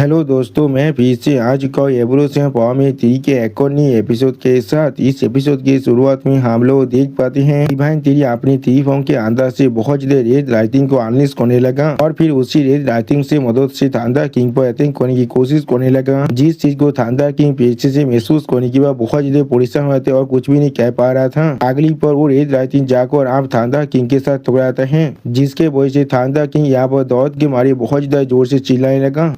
Hello दोस्तों, मैं फिर से आ चुका हूँ एवोल्यूशन फॉर्म में 3 के एक और नई एपिसोड के साथ। इस एपिसोड की शुरुआत में हम लोग देख पाते हैं डिवाइन 3 अपनी 3 फॉर्म के अंदर से बहुत ज्यादा रेड राइटिंग को अनलिस्ट करने लगा और फिर उसी रेड राइटिंग से मदद से थंडर किंग पर अटैक करने की कोशिश करने लगा। जिस चीज को थंडर किंग पीछे से महसूस करने के बाद बहुत ज्यादा परेशान हुए थे और कुछ भी नहीं कह पा रहा था। अगली पर वो रेड राइटिंग जाकर आप थंडर किंग के साथ टकराते हैं, जिसके वजह से थंडर किंग यहाँ पर दौड़ के मारे बहुत ज्यादा जोर से चिल्लाने लगा।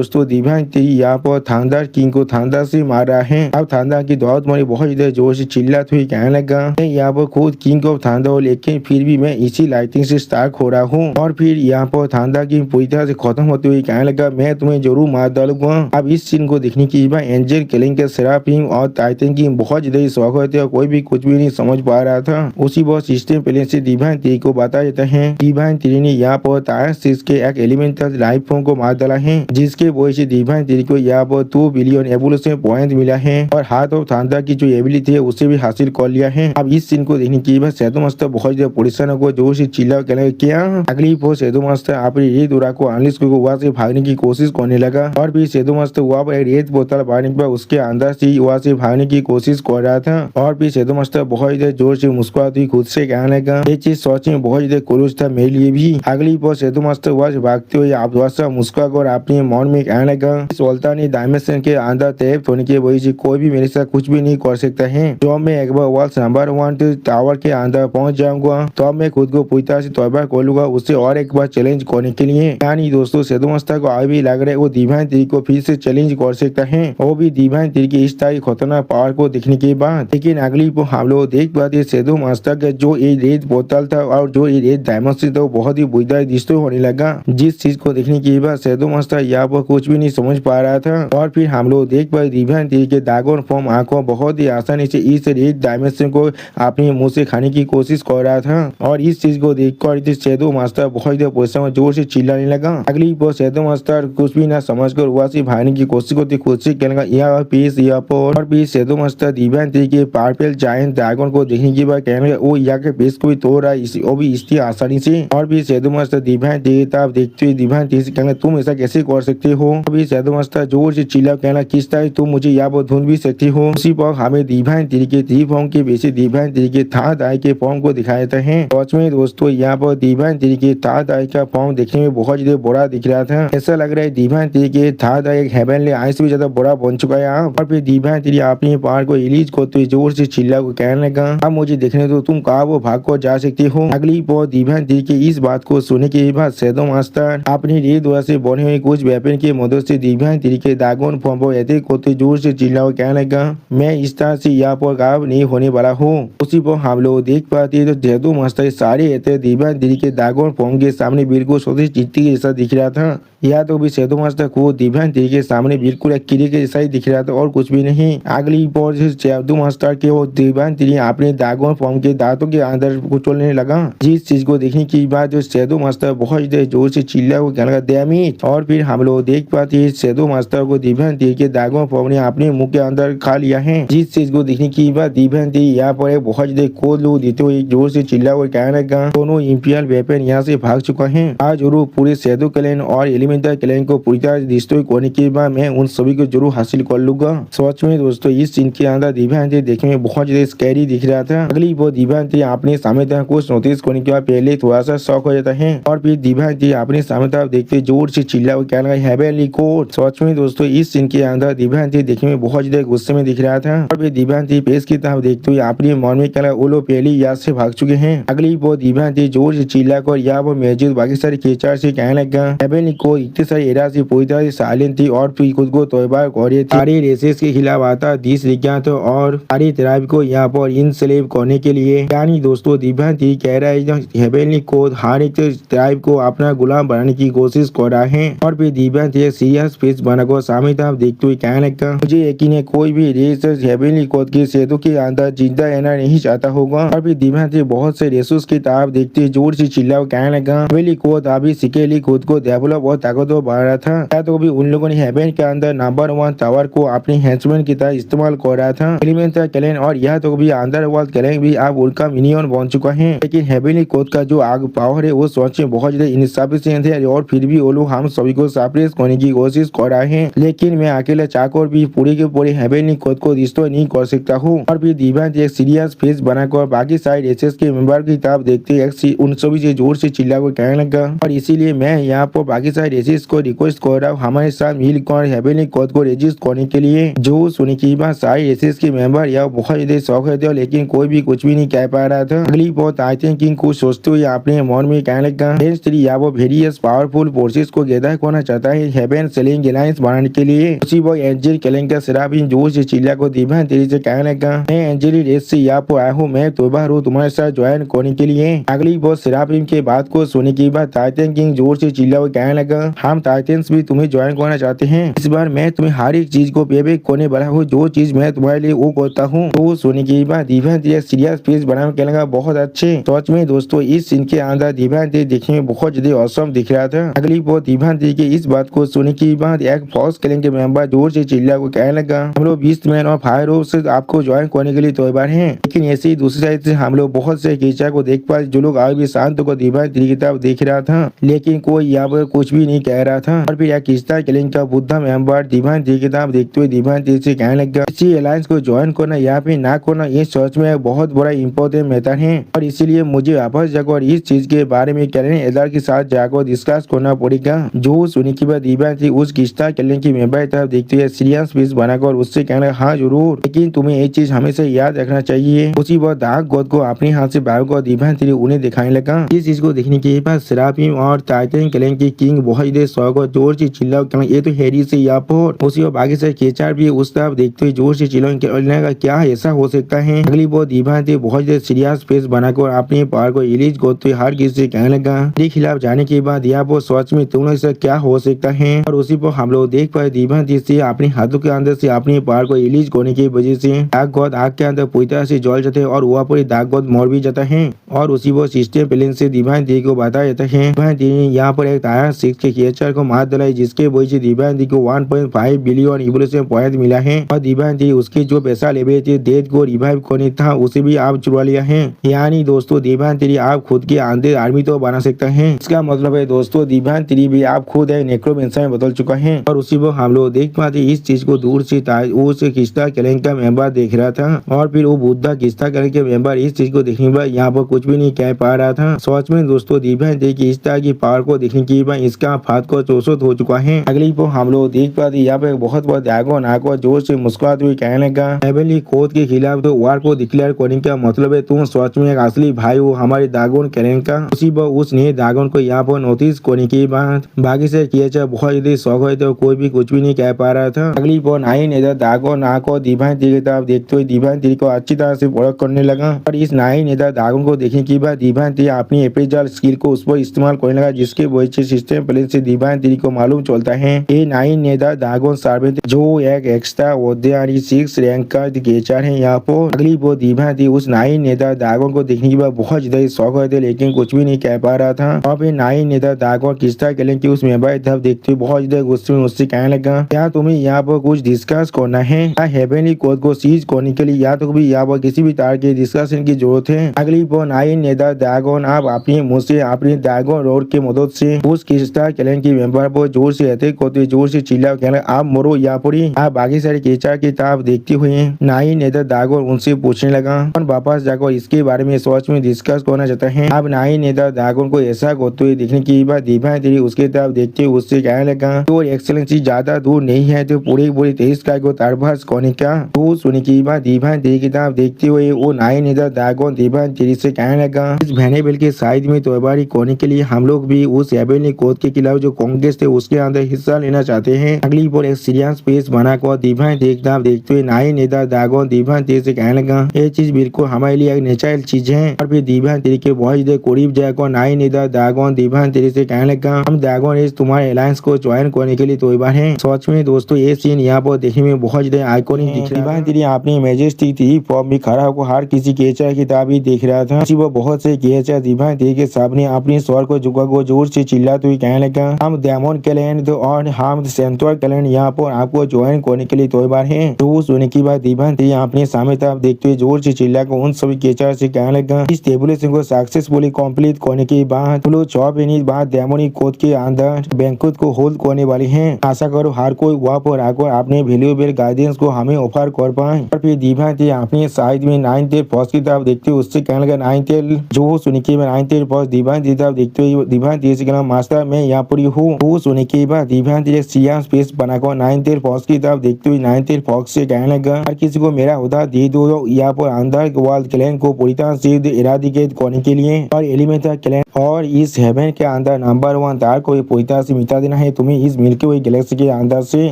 दोस्तों डिवाइन 3 यहाँ पर थंडर किंग को थंडर से मार रहा है। अब थंडर की दौलत मारी बहुत ज्यादा जोर से चिल्लाते हुए कहने लगा, मैं यहाँ पर खुद किंग ऑफ थंडर हो, लेकिन फिर भी मैं इसी लाइटिंग से स्टार्ट हो रहा हूँ। और फिर यहाँ पर थंडर किंग पूरी तरह से खत्म होते हुए कहने लगा, मैं तुम्हें जरूर मार डालूंगा। अब इस सीन को देखने की बाद एंजल किलिंग के सेराफिम और टाइटन की बहुत ज्यादा शौक होते और कोई भी कुछ भी नहीं समझ पा रहा था। उसी बहुत सिस्टम प्लेन से डिवाइन 3 को बता देता है। डिवाइन 3 ने यहाँ पर टायर 6 के एक एलिमेंटल लाइफ फॉर्म को मार डाला है, जिसके वजह से डिवाइन 3 को यहाँ पर 2 बिलियन एवोल्यूशन पॉइंट मिला है और हार्ट ऑफ थंडर की जो एबिलिटी है उसे भी हासिल कर लिया है। अब इस सीन को देखने के बाद शैडो मास्टर बहुत ज्यादा परेशान होकर जोर से चिल्ला कहने क्या। अगली पर शैडो मास्टर अपनी रेड उड़ा को अनलिस्ट करके वहाँ से भागने की कोशिश करने लगा और फिर शैडो मास्टर वहाँ पर रेड बोतल मारने के बाद उसके अंदर से वहाँ से भागने की कोशिश कर रहा था। और फिर शैडो मास्टर बहुत ज्यादा जोर से मुस्कुराती खुद से कहने लगा, ये चीज सोच में बहुत ज्यादा क्लोज था मेरे लिए भी। अगली पर शैडो मास्टर वहाँ से भागते हुए आप मुस्कुरा कर अपने मन में कहने लगा, सुल्तानी डायमेंशन के अंदर ट्रैप होने की वजह से कोई भी मेरे साथ कुछ भी नहीं कर सकता है। जो मैं एक बार वर्ल्ड नंबर 1 टावर के अंदर पहुंच जाऊंगा तो मैं खुद को पूरी तरह से तौबा कर लूंगा उससे और एक बार चैलेंज करने के लिए। यानी दोस्तों शैडो मास्टर को अभी भी लग रहा है वो डिवाइन 3 को फिर से चैलेंज कर सकता है, वो भी डिवाइन 3 की इस तरह खतरनाक पावर को देखने के बाद। लेकिन अगली को हम लोग देख पाते शैडो मास्टर का जो ये रेड बोतल था और जो ये रेड डायमेंशन था वो बहुत ही बुरा दृष्टि होने लगा। जिस चीज को देखने के बाद शैडो मास्टर यहाँ पर कुछ भी नहीं समझ पा रहा था। और फिर हम लोग देख पाए डिवाइन 3 के ड्रैगन फॉर्म आंखों बहुत ही आसानी से इस रेड डायमेंशन को अपने मुंह से खाने की कोशिश कर रहा था। और इस चीज को देखकर शैडो मास्टर बहुत ही परेशान जोर से चिल्लाने लगा। अगली बार शैडो मास्टर कुछ भी ना समझकर वहाँ से भागने की कोशिश करते खुद से कहने लगा, यहाँ पीस यहाँ पर। और फिर शैडो मास्टर डिवाइन 3 के पर्पल जायंट ड्रैगन को देखने के बाद कहने लगा, वो यहाँ के पीस को भी तोड़ रहा है, वो भी इतनी आसानी से। और फिर शैडो मास्टर डिवाइन 3 तरफ देखते हुए डिवाइन 3 से कहने लगा, तुम ऐसा कैसे कर सकते हो। अभी शैडो मास्टर जोर से चिल्ला कहना, किस तरह तुम मुझे यहाँ पर ढूंढ भी सकती हो। उसी पर हमें डिवाइन 3 के 3 फॉर्म के बेसिस डिवाइन 3 के थर्ड आई के फॉर्म को दिखाया जाता है। सच में दोस्तों यहाँ पर डिवाइन 3 के थर्ड आई का फॉर्म देखने में बहुत ज्यादा बड़ा दिख रहा था। ऐसा लग रहा है डिवाइन 3 के थर्ड आई एक हेवनली आई से भी ज्यादा बड़ा बन चुका है। और फिर डिवाइन 3 अपनी पावर को रिलीज करते हुए जोर से चिल्ला को कहने लगा, अब मुझे देखने दो, तुम कहा वो भाग कर जा सकती हो। अगली पर डिवाइन 3 के इस बात को सुनने के बाद शैडो मास्टर अपनी रेड द्वारा से बने हुए कुछ वेपन की मदद से डिवाइन 3 के ड्रैगन फॉर्म पर अटैक करते जोर से चिल्लाओ कहने लगा, मैं इस तरह से यहाँ पर गायब नहीं होने वाला हूँ। उसी पर हम लोग देख पाते हैं तो शैडो मास्टर सारे अटैक डिवाइन 3 के ड्रैगन फॉर्म के सामने बिल्कुल छोटी चिट्ठी के जैसा दिख रहा था। या तो भी शैडो मास्टर को डिवाइन 3 के सामने बिल्कुल एक किले के जैसा ही दिख रहा था और कुछ भी नहीं। अगली बार शैडो मास्टर के वो डिवाइन 3 अपने ड्रैगन फॉर्म के दांतों के अंदर कुचलने लगा। जिस चीज को देखने के बाद जो शैडो मास्टर बहुत जोर से चिल्ला को कहने लगा, डैम इट। और फिर हम लोग देख पाते हैं शैडो मास्टर को डिवाइन 3 के ड्रैगन फॉर्म ने अपने मुंह के अंदर खा लिया है। जिस चीज को देखने के बाद डिवाइन 3 यहाँ पर एक बहुत ज्यादा कोड लोग देते हुए जोर से चिल्ला को कहने लगा, दोनों इंपीरियल वेपन यहाँ से भाग चुका है। आज जरूर पूरे शैडो क्लैन और एलिमेंटल क्लैन को पूरी तरह डिस्ट्रॉय करने के बाद मैं उन सभी को जरूर हासिल कर लूंगा। सच में दोस्तों इस सीन के अंदर डिवाइन 3 देखने में बहुत ज्यादा स्कैरी दिख रहा था। अगली बार डिवाइन 3 अपने सामने तरफ कुछ नोटिस करने के बाद पहले थोड़ा सा शॉक हो जाता है और फिर डिवाइन 3 अपने सामने तरफ देखते जोर से चिल्ला को कहने लगा, हेवनली कोड। सच में दोस्तों इस सीन के अंदर डिवाइन 3 देखने में बहुत ज्यादा गुस्से में दिख रहा था। और फिर डिवाइन 3 पेश की तरफ देखते हुए अपने मन में कहना, वो लोग पहले यहाँ से भाग चुके हैं। अगली बार डिवाइन 3 जोर से चिल्ला कर यहाँ पर मौजूद बाकी सारे केचर से कहने लगा, हेवनली कोड इतने सारे एरा से पूरी तरह से साइलेंट थी और फिर खुद को तौबा कर रही थी। सारे रेसेस के खिलाफ आता 10 विज्ञान और सारी ट्राइब को यहाँ पर इनस्लेव करने के लिए। यानी दोस्तों डिवाइन 3 कह रहा है हेवनली कोड हर एक ट्राइब को अपना गुलाम बनाने की कोशिश कर रहा है। और फिर डिवाइन 3 सीरियस फेस बनाकर सामने तरफ देखते हुए कहने लगा, मुझे यकीन है कोई भी रेस हेवनली कोड के शैडो के अंदर जिंदा रहना नहीं चाहता होगा। और फिर डिवाइन 3 बहुत से रेसोस की तरफ देखते जोर से चिल्ला कहने लगा, हेवनली कोड अभी सिकेली खुद को डेवलप और ताकतवर बना रहा था। या तो भी उन लोगों ने हेवन के अंदर नंबर 1 टावर को अपने हेंचमैन की तरह इस्तेमाल कर रहा था। एलिमेंटल क्लैन और यह तो भी अंडरवर्ल्ड क्लैन भी अब उनका मिनियन बन चुका है। लेकिन हेवनली कोड का जो आग पावर है वो सोच में बहुत ज्यादा इनसफिशिएंट है और फिर भी वो लोग हम सभी को सरप्राइज होने की कोशिश कर रहा है, लेकिन मैं अकेला चाहकर भी पूरे के पूरे हेवनली कोड को डिस्ट्रॉय नहीं कर सकता हूँ। और फिर दिव्यांश एक सीरियस फेस बनाकर बाकी साइड एसएस के मेंबर की तरफ देखते उन सभी से जोर से चिल्ला कर कहने लगा, और इसीलिए मैं यहाँ पर बाकी साइड एसएस को रिक्वेस्ट कर रहा हूँ हमारे साथ मिलकर हेवनली कोड को रजिस्ट करने के लिए। जो सुनने की बात सारे एसएस के मेंबर यह बहुत ज्यादा शौक थे, लेकिन कोई भी कुछ भी नहीं कह पा रहा था। अगली बात आई थिंक किंग कुछ सोचते हुए अपने मन में कहने लगा, या वो वेरियस पावरफुल फोर्सेस को गैदर करना चाहता है हेवन सेलिंग अलायंस बनाने के लिए। उसी वो एंजल केलिंग का शराबी जोर से चिल्ला को दिव्यांश तेजी से कहने लगा, मैं एंजली रेस से यहाँ पर आया हूँ, मैं तोबा हूँ तुम्हारे साथ ज्वाइन करने के लिए। अगली बात शराबी के बात को सुनने के बाद टाइटन किंग जोर से चिल्ला को कहने लगा, हम टाइटन्स भी तुम्हें ज्वाइन करना चाहते हैं। इस बार मैं तुम्हें हर एक चीज को पे करने वाला हूँ, जो चीज मैं तुम्हारे लिए वो करता हूँ। तो सुनने के बाद दिव्यांश सीरियस फेस बनाने के लगा, बहुत अच्छे। सच में दोस्तों इस सीन के अंदर दिव्यांश देखने में बहुत ज्यादा औसम दिख रहा था। अगली बात दिव्यांश के इस बात को सुनने के बाद एक फॉक्स क्लैन के मेंबर जोर से चिल्ला को कहने लगा, हम लोग बीस्ट मैन और फायर से आपको ज्वाइन करने के लिए तैयार हैं। लेकिन ऐसे ही दूसरी साइड से हम लोग बहुत से कीचड़ को देख पाए जो लोग आज भी शांत को दिव्यांश की तरफ देख रहा था, लेकिन कोई यहाँ पर कुछ भी नहीं कह रहा था। और फिर यह किस्ता क्लैन का बुद्धा मेंबर दिव्यांश की तरफ देखते हुए दिव्यांश से कहने लगा, इसी अलायंस को ज्वाइन करना या फिर ना करना ये सच में बहुत बड़ा इम्पोर्टेंट मैटर है, और इसीलिए मुझे वापस जाकर इस चीज के बारे में कैलेन एल्डर के साथ जाकर डिस्कस करना पड़ेगा। जो सुनने के बाद दिव्यांश उस किस्ता कैलेन की मेंबर तरफ देखते हुए सीरियस फेस बनाकर उससे कहना, हाँ जरूर, लेकिन तुम्हें एक चीज हमेशा याद रखना चाहिए। उसी वक्त डार्क गॉड को अपने हाथ से बाहर कर दिव्यांश उन्हें दिखाने लगा। इस चीज को देखने के बाद सेराफिम और टाइटन कैलेन की किंग बहुत शौक और जोर से चिल्ला, ये तो हैरी से यहाँ पर। उसी और बाकी से केचर भी उस तरफ देखते हुए जोर से चिल्लाने का, क्या ऐसा हो सकता है। अगली बार दिव्यांश बहुत सीरियस फेस बनाकर अपने पावर को रिलीज करते हर किसी से कहने लगा, के खिलाफ जाने के बाद यहाँ पर सच में तुम लोग से क्या हो सकता है। और उसी पर हम लोग देख पाए दिव्यांश से अपने हाथों के अंदर से अपने पावर को रिलीज करने की वजह से डार्क गॉड आग के अंदर पूरी तरह से जल जाते हैं और वहाँ पर डार्क गॉड मर भी जाता है। और उसी वो सिस्टम प्लेन से दिव्यांश को बताया जाता है दिव्यांश ने यहाँ पर एक टायर 6 के क्रिएचर को मार डाला, जिसके वजह से दिव्यांश को 1.5 बिलियन इवोल्यूशन पॉइंट मिला है। और दिव्यांश उसके जो पैसा लेवे थे डेथ को रिवाइव करने था उसे भी आप चुरा लिया है। यानी दोस्तों दिव्यांश आप खुद के अंदर आर्मी तो बना सकते हैं। इसका मतलब है दोस्तों दिव्यांश भी आप खुद है नेक्रोमेंसर में बदल चुका है। और उसी वक्त हम लोग देख पाते इस चीज को दूर से उस किस्ता कैलेन का मेंबर देख रहा था। और फिर वो बुद्धा किस्ता कैलेन के मेंबर इस चीज को देखने पर यहाँ पर कुछ भी नहीं कह पा रहा था। सच में दोस्तों दिव्यांश की इस तरह की पावर को देखने के बाद इसका फात को चौसत हो चुका है। अगली पर हम लोग देख पाते यहाँ पे बहुत बड़ा ड्रैगन आकर जोर से मुस्कुराते हुए कहने लगा, हेवनली कोड के खिलाफ तो वार को डिक्लेयर करने का मतलब है तुम सच में एक असली भाई हो हमारे ड्रैगन कैलेन का। उसी पर उसने ड्रैगन को यहाँ पर नोटिस करने के बाद बाकी से किया बहुत ज्यादा शौक है तो कोई भी कुछ भी नहीं कह पा रहा था। अगली पर नाइन इधर ड्रैगन आकर दिव्यांश की तरफ देखते हुए दिव्यांश को अच्छी तरह से परख करने लगा। और इस नाइन इधर ड्रैगन को देखने के बाद दिव्यांश अपनी एप्रेजल स्किल को उस पर इस्तेमाल करने लगा, जिसके वजह से सिस्टम प्लेन से दिव्यांश को मालूम चलता है ये नाइन नेदा ड्रैगन सर्वेंट जो एक एक्स्ट्रा ऑर्डिनरी 6 रैंक का क्रिएचर है यहाँ पर। अगली वो दिव्यांश उस नाइन नेदा ड्रैगन को देखने के बाद बहुत ज्यादा शौक है लेकिन कुछ भी नहीं कह पा रहा था। और फिर नाइन नेदा ड्रैगन किस्ता कैलेन की उस मेंबर तरफ देखते हुए बहुत ज्यादा गुस्से में उससे कहने लगा, क्या तुम्हें यहाँ पर कुछ डिस्कस करना है या हेवनली कोड को सीज करने के लिए या तो भी यहाँ पर किसी भी तरह के डिस्कशन की जरूरत है। अगली वो नाइन नेदा ड्रैगन आप अपने मुँह से अपने ड्रैगन रोड की मदद से उस किस्ता कैलेन की मेंबर पर जोर से अटैक करते जोर से चिल्ला कहना, आप मरो यहाँ पर ही। आप बाकी सारे केचर की तरफ देखते हुए नाइन नेदा ड्रैगन उनसे पूछने लगा और वापस जाकर इसके बारे में सच में डिस्कस करना चाहता है। अब नाइन नेदा ड्रैगन को ऐसा करते हुए देखने की बाद दिव्यांश उसके तरफ देखते हुए उससे कहने लगा, तो एक्सेलेंसी ज्यादा दूर नहीं है तो पूरी 23 का को तरबस करने का। तो सुनने की बाद दिव्यांश की तरफ देखते हुए वो नाइन नेदा ड्रैगन दिव्यांश से कहने लगा, इस वेनेबल के साइड में तैयारी करने के लिए हम लोग भी उस हेवनली कोड के खिलाफ जो कांग्रेस थे उसके अंदर हिस्सा लेना चाहते हैं। अगली बार एक सीरियस पेश बनाकर दिव्यांश देखते हुए नाइन नेदा ड्रैगन दिव्यांश से कहने लगा, ये चीज बिल्कुल हमारे लिए एक नेचुरल चीज है। और फिर दिव्यांश के बहुत ज्यादा करीब जाकर नाइन नेदा ड्रैगन दिव्यांश से कहने लगा, हम ड्रैगन रेस तुम्हारे अलायंस को ज्वाइन करने के लिए तैयार हैं। सच में दोस्तों ये सीन यहाँ पर देखने में बहुत ज्यादा आइकॉनिक दिख रहा है। दिव्यांश अपनी मैजेस्टी थी फॉर्म में खड़ा होकर हर किसी केचर की तरफ ही देख रहा था। वो बहुत से केचर दिव्यांश के सामने अपने स्वर को झुकाकर जोर से चिल्लाते हुए कहने लगा, हम डेमन कैलेन और हम सेंट्रल कैलेन यहाँ पर आपको ज्वाइन करने के लिए तैयार हैं। तो सुनने की बाद दिव्यांश अपने सामने तरफ देखते हुए जोर से चिल्लाकर उन सभी केचर से कहने लगा, इस टेबुलेशन को सक्सेसफुली कंप्लीट करने के बाद 6 मिनट बाद डेमोनिक कोड के अंदर बैंकुट को होल्ड करने वाले हैं। आशा करो हर कोई वहाँ पर आकर अपने वैल्यूएबल गाइडेंस को हमें ऑफर कर पाए। और फिर दिव्यांती अपने साइड में 9th फर्स्ट की तरफ देखते हुए उससे कहने लगा 9th जो सुनी के बाद 9th फर्स्ट दिव्यांती तरफ देखते हुए दिव्यांती से कहना मास्टर मैं यहाँ पर हूँ। वो सुनी के बाद दिव्यांती एक सीएम स्पेस बनाकर 9th फर्स्ट की तरफ देखते हुए 9th फर्स्ट से कहने लगा हर किसी को मेरा उधार दे दो यहाँ पर अंदर वर्ल्ड क्लैन को पूरी तरह से इरादिकेट करने के लिए और एलिमेंटल क्लैन और इस हेवन के अंदर नंबर 1 तार को पूरी तरह से मिटा देना है तुम्हें इस मिल्की वे गैलेक्सी के अंदर से।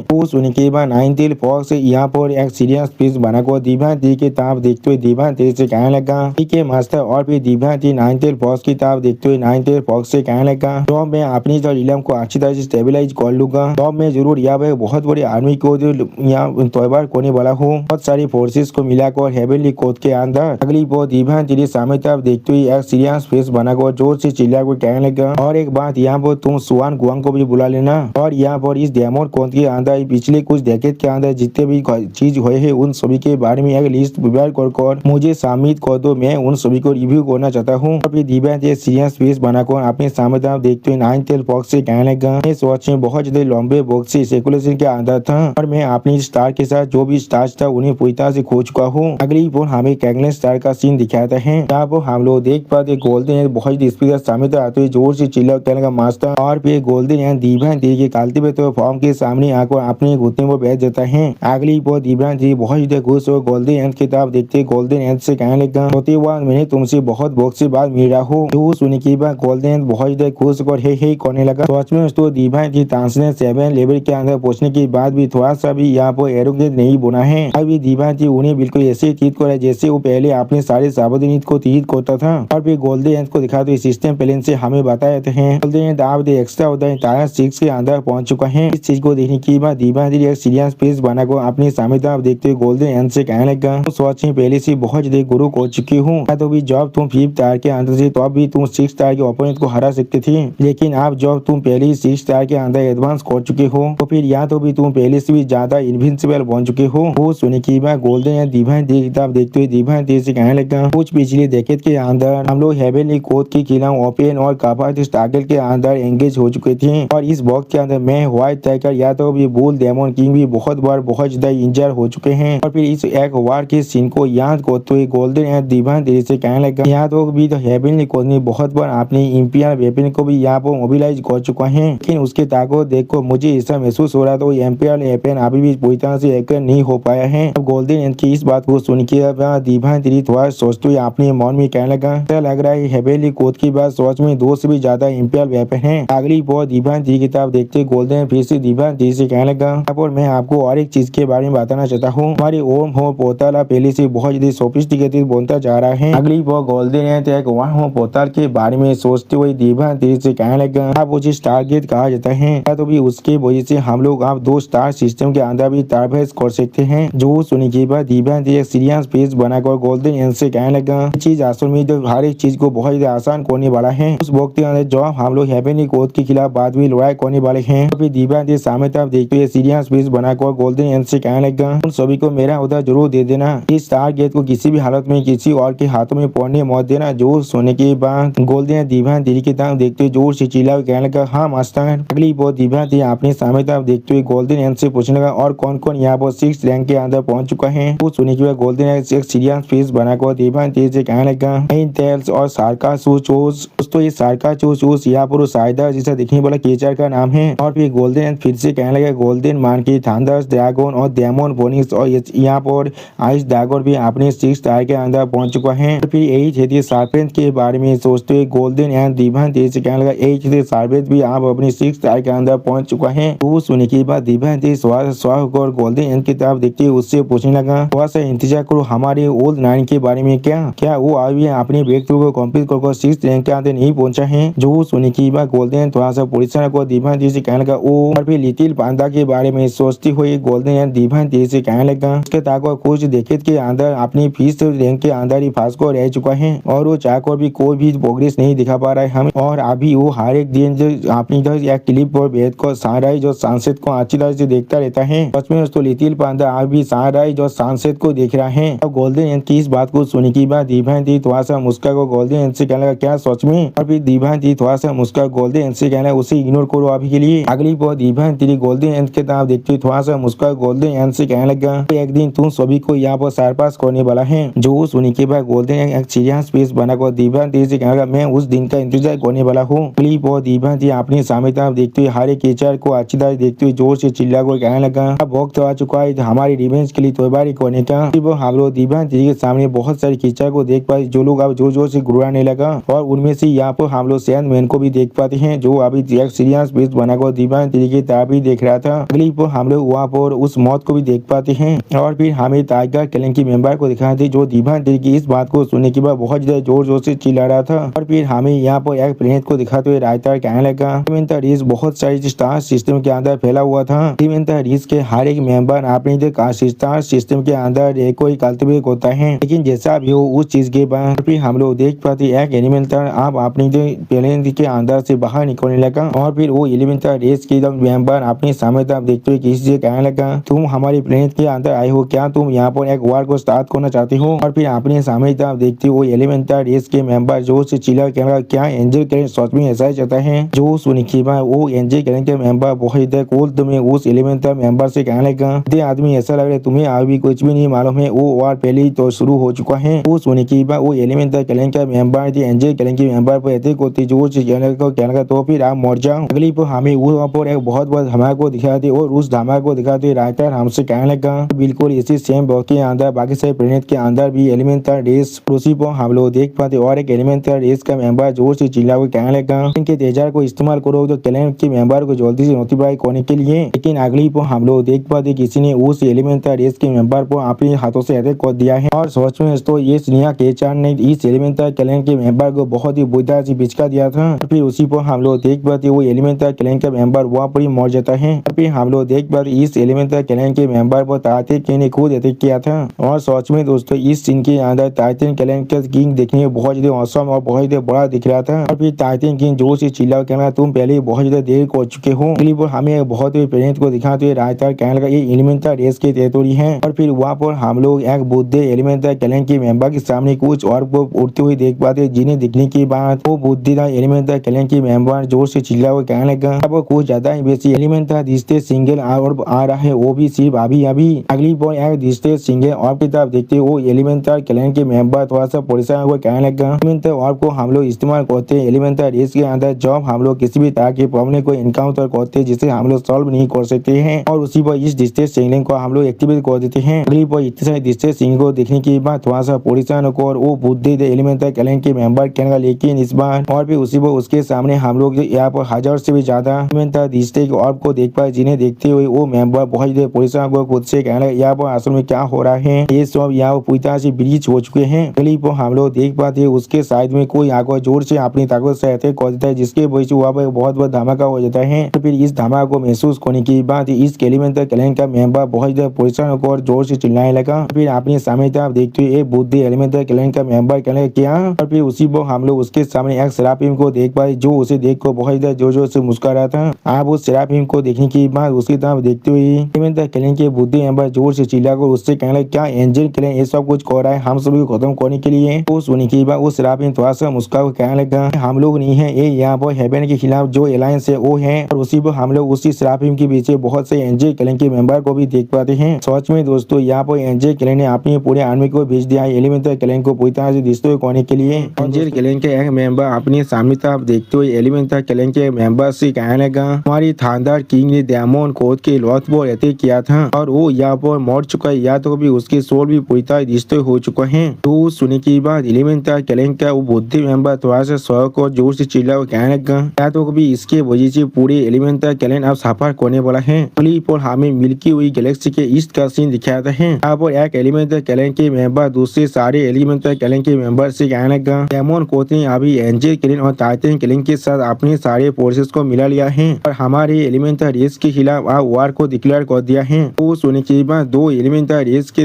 वो सुनी के बाद 9th फर्स्ट से यहाँ पर एक सीरियस स्पेस बनाकर दिव्यांती के तरफ देखते हुए दिव्यांती से कहने लगा ठीक है मास्टर। और फिर दिव्यांती 9th फर्स्ट की तरफ देखते हुए 9th फर्स्ट से कहने लगा तो मैं अपनी जो इलम को अच्छी तरह से स्टेबलाइज कर लूंगा तो मैं जरूर यहाँ पे बहुत बड़ी आर्मी को जो यहाँ तैयार करने वाला हूँ। बहुत सारी फोर्सेस को मिलाकर हेवनली कोड के अंदर अगली वो दिव्यांती सामने तरफ देखते हुए एक सीरियस फेस बनाकर जोर से चिल्ला को कहने लगा और एक बात यहाँ पर तुम सुआन गुआंग को भी बुला लेना और यहाँ पर इस डेमोन कोड के अंदर पिछले कुछ डेकेड के अंदर जितने भी चीज हुए हैं उन सभी के बारे में एक लिस्ट प्रिपेयर कर मुझे सबमिट कर दो। मैं उन सभी को रिव्यू करना चाहता हूँ। और फिर दिव्यांती सीरियस फेस बनाकर अपने सामने तरफ देखते हुए 9th बॉक्स से कहने लगा इस वॉच में बहुत ज्यादा लंबे बॉक्स से सर्कुलेशन के अंदर था और मैं अपनी स्टार के साथ जो भी स्टार्स था उन्हें पूरी तरह से खो चुका हूँ। अगली फोन हमें कैगलन स्टार का सीन दिखाता है जहाँ पर हम लोग देख पाते गोल्डन बहुत स्पीड सामने तरफ आते हुए जोर से चिल्ला कहने का मास्टर और फिर गोल्डन यहाँ दिव्यांती के कालते हुए तो फॉर्म के सामने आकर अपने घुटने पर बैठ जाता है। अगली वो दिव्यांती बहुत ज्यादा खुश हो गोल्डन एंड की तरफ देखते गोल्डन एंड से कहने लगा होते हुआ मैंने तुमसे बहुत वक्त से बाद मिला हूँ। जो सुनी के बाद गोल्डन बहुत ज्यादा खुश और हे करने लगा। सच में तो दिव्यांती तांसने 7 लेवल के अंदर पहुंचने के बाद भी थोड़ा सा भी यहाँ पर एरोगेंट नहीं बना है। अभी दिव्यांती उन्हें बिल्कुल ऐसे तीत कर जैसे वो पहले अपने सारे सावधानीत को तीत करता था। और फिर गोल्डन एंड को दिखा तो सिस्टम प्लेन से हमें बताए थे गोल्डन एंड आप एक्स्ट्रा होता है टायर 6 के अंदर पहुंच चुका है। इस चीज को देखने के बाद दिव्यांती एक सीरियस फेस बनाकर अपने सामने तरफ देखते हुए गोल्डन एंड से कहने लगा सोच में पहले से बहुत ज्यादा गुरु हो चुकी हूँ। तो भी जब तुम 5th टायर के अंदर से तो भी तुम 6th टायर के ओपोनेंट को हरा सकते थे लेकिन अब जब तुम पहले ही 6th टायर के अंदर एडवांस कर चुके हो तो फिर यहाँ तो भी तुम पहले से भी ज्यादा इनविंसिबल बन चुके हो। वो सुने की बात गोल्डन एंड दिव्यांती की तरफ देखते हुए दिव्यांती से कहने लगा कुछ पिछले डेकेड के अंदर हम लोग हेवनली कोड के खिलाफ ओपन और काफी स्ट्रगल के अंदर एंगेज हो चुके थे और इस वक्त के अंदर मैं व्हाइट टाइगर या तो भी बुल डेमन किंग भी बहुत बार बहुत ज्यादा इंजर हो चुके हैं। और फिर इस एक वार के सीन को याद करते हुए गोल्डन एंड दिव्यांती से कहने लगा यहाँ तो भी तो हेवनली कोड ने बहुत बार अपने इंपियर वेपन को भी यहाँ पर मोबिलाइज कर चुका है लेकिन उसके ताकत देखो मुझे ऐसा महसूस हो रहा था इंपियर वेपन अभी भी पूरी तरह से एक्टिव नहीं हो पाया है। अब गोल्डन एंड की इस बात को सुन के दिव्यांती थोड़ा सोचते हुए अपने मन में कहने लगा ऐसा लग रहा है हेवनली कोड की बात सोच में 2 से भी ज्यादा इंपियर वेपन है। अगली बहुत दिव्यांती की तरफ देखते गोल्डन फिर से दिव्यांती से कहने लगा और मैं आपको और एक चीज के बारे में बताना चाहता हूँ हमारे ओम हो पोर्टल पहले से बहुत ज्यादा सोफिस्टिकेटेड बनता जा रहा है। अगली वो गोल्डन एंड एक वन हो पोर्टल के बारे में सोचते हुए दिव्यांती से कहने लगा आप उसे स्टारगेट कहा जाता है तो भी उसके वजह से हम लोग आप 2 स्टार सिस्टम के अंदर भी ट्रैवल कर सकते हैं। जो सुनने के बाद दिव्यांती एक सीरियस पेज बनाकर गोल्डन एंड से कहने लगा चीज असल में जो हर एक चीज को बहुत ज्यादा आसान करने वाला है। उस वक्त के अंदर जब हम लोग हेवनली कोड के खिलाफ बाद में लड़ाई करने वाले हैं तो फिर दिव्यांती सामने तरफ देखते हुए सीरियस पेज बनाकर गोल्डन एंड से कहने लगा उन सभी को मेरा उधर जरूर दे देना। इस स्टार गेट को किसी भी हालत में किसी और के हाथों में पड़ने मत देना। जो सोने के बाद गोल्डन दिव्यांती की तरफ देखते हुए जोर से चिल्ला कहने लगा हाँ मास्टर। अगली बहुत दिव्यांती अपने सामने तरफ देखते हुए गोल्डन एंड से पूछने लगा और कौन कौन यहाँ पर 6th रैंक के अंदर पहुंच चुका है। वो सुनने के बाद गोल्डन एंड एक सीरियस फेस बनाकर दिव्यांती से कहने लगा टेल्स और सार्का चूस दोस्तों ये सार्का चूस यहाँ पर साइडर जैसा दिखने वाला केचर का नाम है। और फिर गोल्डन एंड फिर से कहने लगा गोल्डन मान की थंडर्स ड्रैगन और डेमन बोनिक्स और यहाँ पर आइस ड्रैगन भी अपने 6th टायर के अंदर पहुंच चुका है। फिर यही क्षेत्रीय सार्पेंट के बारे में सोचते हुए गोल्डन एंड दिव्यांती से कहने लगा यही क्षेत्रीय सार्पेंट भी आप अपनी 6th टायर के अंदर पहुंच चुका है। वो सुनने के बाद दिव्यांती स्वाह और गोल्डन एंड की तरफ देखते हुए उससे पूछने लगा थोड़ा सा इंतजार करो हमारे ओल्ड 9 के बारे में क्या वो अभी अपने ब्रेक थ्रू को कंप्लीट कर 6th रैंक के अंदर नहीं पहुंचा है। जो सुनने की बात गोल्डन थोड़ा सा पोजिशन को दिव्यांती से कहने लगा ओ। और फिर लिटिल पांडा के बारे में सोचती हुई गोल्डन एंड दिव्यांती से कहने लगा उसके ताकत कुछ डेकेड के अंदर अपनी 5th रैंक के अंदर ही फांस को रह चुका है और वो चाहकर भी कोई भी प्रोग्रेस नहीं दिखा पा रहा है हमें। और अभी वो हर एक दिन जो अपनी क्लिप पर बैठ कर सनराइज और सनसेट को अच्छी तरह से देखता रहता है। सच में दोस्तों लिटिल पांडा अभी सनराइज और सनसेट को देख रहा है। और गोल्डन एंड की इस बात को सुनने के बाद दिव्यांती थोड़ा सा मुस्का को गोल्डन एंड से कहने लगा क्या सच में। और फिर दिव्यांती थोड़ा सा मुस्का गोल्डन एंड से कहना उसे इग्नोर करो छोड़ो अभी के लिए। अगली बार दीवान तेरी गोल्डन एंड के तरफ देखते हुए थोड़ा सा मुस्कुरा गोल्डन एंड से कहने लगा एक दिन तुम सभी को यहाँ पर सरपास करने वाला है। जो सुनी के बाद गोल्डन एक सीरियस फेस बनाकर दीवान तेरी से कहने लगा मैं उस दिन का इंतजार करने वाला हूँ। अगली बार दीवान तेरी अपने सामने तरफ देखते हुए हर एक कीचड़ को अच्छी तरह देखते हुए जोर से चिल्ला कर कहने लगा अब वक्त आ चुका है हमारी रिवेंज के लिए तैयारी करने का। हम लोग दीवान तेरी के सामने बहुत सारे कीचड़ को देख पाए जो लोग अब जोर जोर से गुड़ाने लगा और उनमें से यहाँ पर हम लोग सैंड मैन को भी देख पाते हैं जो अभी एक सीरियस फेस बनाकर दीवान तेरी की तरफ ही देख रहा था। अगली पर हम लोग वहाँ पर उस मौत को भी देख पाते हैं और फिर हमें टाइगर क्लैन की मेंबर को दिखाते जो दीवान तेरी की इस बात को सुनने के बाद बहुत ज्यादा जोर जोर से चिल्ला रहा था। और फिर हमें यहाँ पर एक प्लेनेट को दिखाते हुए राइटर कहने लगा रीस बहुत सारी स्टार सिस्टम के अंदर फैला हुआ था। रीस के हर एक मेंबर अपने स्टार सिस्टम के अंदर एक कोई कल्टिवेट होता है लेकिन जैसा भी हो उस चीज के बाद फिर हम लोग देख पाते एक एलिमेंटर आप अपनी प्लेनेट के अंदर से बाहर निकलने लगा और फिर वो एलिमेंटर रेस के मेंबर अपने सामने तरफ देखते हुए किसी से कहने लगा तुम हमारी प्लेनेट के अंदर आए हो क्या तुम यहाँ पर एक वार को स्टार्ट करना चाहते हो। और फिर अपने सामने तरफ देखते हुए एलिमेंटर रेस के मेंबर जो से चिल्ला कहने क्या एंजल कैरेन सच में ऐसा ही चाहता है। जो सुनी के बाद वो एंजल कैरेन के मेंबर बहुत कोल्ड में उस एलिमेंटर मेंबर से कहने लगा ये आदमी ऐसा लग रहा है तुम्हें अभी कुछ भी नहीं मालूम है वो वार पहले ही तो शुरू हो चुका है। वो सुनी के बाद वो एलिमेंटर कैरेन का मेंबर थी एंजल कैरेन के मेंबर पर अटैक होती जोर से कहने लगा तो फिर आप मर जाओ। अगली पर हमें वहाँ पर एक बहुत बड़ा धमाका को दिखाते और उस धमाका को दिखाते राइटर हमसे कहने लगा बिल्कुल इसी सेम बॉक्स के अंदर बाकी सारे प्लेनेट के अंदर भी एलिमेंटर रेस उसी पर हम लोग देख पाते और एक एलिमेंटर रेस का मेंबर जोर से चिल्ला कर कहने लगा इनके तेजार को इस्तेमाल करो तो क्लैन के मेंबर को जल्दी से नोटिफाई करने के लिए। लेकिन अगली पर हम लोग देख पाते किसी ने उस एलिमेंटर रेस के मेंबर को अपने हाथों से अटैक कर दिया है और सोच में तो ये स्नेहा केचार ने इस एलिमेंटर क्लैन के मेंबर को बहुत ही बुद्धा से पिचका दिया था। फिर उसी पर हम लोग देख पाते वो एलिमेंटर क्लैन का मेंबर वहाँ पर ही मर जाता है। फिर हम लोग देख पाते इस एलिमेंटर क्लैन के मेंबर पर टाइटन ने खुद अटैक किया था और सोच में दोस्तों इस सीन के अंदर टाइटन क्लैन का किंग देखने में बहुत ज्यादा औसम और बहुत ज्यादा बड़ा दिख रहा था। और फिर टाइटन किंग जोर से चिल्ला कहना तुम पहले बहुत ज्यादा देर कर चुके हो। अगली बार हमें बहुत ही प्लेनेट को दिखाते हुए राइटर कहने लगा ये एलिमेंटर रेस के टेरिटोरी है। और फिर वहाँ पर हम लोग एक बुद्धे एलिमेंटर क्लैन के मेंबर के सामने कुछ और उड़ते हुए देख पाते जिन्हें दिखने के बाद वो बुद्धिदा एलिमेंटर क्लैन के मेंबर जोर से चिल्ला हुआ कहने लगा अब कुछ ज्यादा ही बेसी एलिमेंटर दिसते सिंगल और आ रहा है वो भी सिर्फ अभी। अगली बार एक दिसते सिंगल और की तरफ देखते वो एलिमेंटर क्लैन के मेंबर थोड़ा सा परेशान हुआ कहने लगा एलिमेंटर और को हम लोग इस्तेमाल करते हैं एलिमेंटर रेस के अंदर जब हम लोग किसी भी तरह के प्रॉब्लम को इनकाउंटर करते हैं जिसे हम लोग सॉल्व नहीं कर सकते हैं और उसी पर इस डिस्टेंस सिंगलिंग को हम लोग एक्टिवेट कर देते हैं। अगली बार इतने सारे डिस्टेंस सिंगलिंग को देखने के बाद थोड़ा सा परेशान होकर वो बुद्धि एलिमेंटर क्लैन के मेंबर कहने लेकिन इस बार और फिर उसी पर उसके सामने हम लोग यहाँ पर 1000 से भी ज्यादा एलिमेंटर डिस्टेंस ऑर्ब को देख पाए जिन्हें देखते हुए वो मेंबर बहुत ज्यादा परेशान होकर खुद से कहने यहाँ पर असल में क्या हो रहा है ये सब यहाँ पर पूरी तरह से ब्रीच हो चुके हैं। अगली पर हम लोग देख पाते हैं उसके साइड में कोई आगे जोर से अपनी ताकत से अटैक कर देता है जिसके वजह से वहाँ पर बहुत बड़ा धमाका हो जाता है। फिर इस धमाका को महसूस करने के बाद इस एलिमेंटर क्लैन का मेंबर बहुत ज्यादा परेशान होकर जोर से चिल्लाने लगा। फिर अपने सामने तरफ देखते हुए एक बुद्धि एलिमेंटर क्लैन का मेंबर कहने क्या और फिर उसी पर हम लोग उसके सामने एक सेराफिम को देख पाए जो उसे देख कर बहुत ज्यादा जोर जोर से मुस्कुरा रहा था। आप उस सेराफिम को देखने के बाद उसकी तरफ देखते हुए एलिमेंटर क्लैन के बुद्धि मेंबर जोर से चिल्लाकर उससे कहने क्या एंजल क्लैन ये सब कुछ कर रहा है हम सभी को खत्म करने के लिए। वो सुनने के बाद वो सेराफिम थोड़ा सा मुस्कुरा कहने लगा हम लोग नहीं है ये यहाँ पर हेवन के खिलाफ जो अलायंस है वो है और उसी पर हम लोग उसी सेराफिम के पीछे बहुत से एंजल क्लैन के मेंबर को भी देख पाते हैं। सच में दोस्तों यहाँ पर एंजल क्लैन ने अपनी पूरे आर्मी को भेज दिया है एलिमेंटर क्लैन को पूरी तरह से डिस्ट्रॉय करने के लिए। एंजल क्लैन के एक मेंबर अपने सामने तरफ देखते हुए एलिमेंटर क्लैन के मेंबर से कहने लगा हमारी थांडर किंग ने डायमंड कोड के लॉर्ड पर अटैक किया था और वो यहाँ पर मर चुका है या तो भी उसके सोल भी पूरी तरह डिस्ट्रॉय हो चुका है। तो सुनने के बाद एलिमेंटर क्लैन का वो बुद्धि मेंबर थोड़ा सा सौ को जोर से चिल्ला कहने लगा या तो कभी इसके वजह से पूरे एलिमेंटर क्लैन अब सफर करने वाला है। अगली पर हमें मिल्की हुई गैलेक्सी के ईस्ट का सीन दिखाता है। यहाँ पर एक एलिमेंटर क्लैन के मेंबर दूसरे सारे एलिमेंटर क्लैन के मेंबर से कहने लगा डायमंड कोड ने अभी एंजल क्लैन और टाइटन क्लैन के साथ अपने सारे फोर्सेस को मिला लिया है और हमारे एलिमेंटर रेस के खिलाफ वार को डिक्लेयर कर दिया है। तो सुनने के बाद दो एलिमेंटर रेस के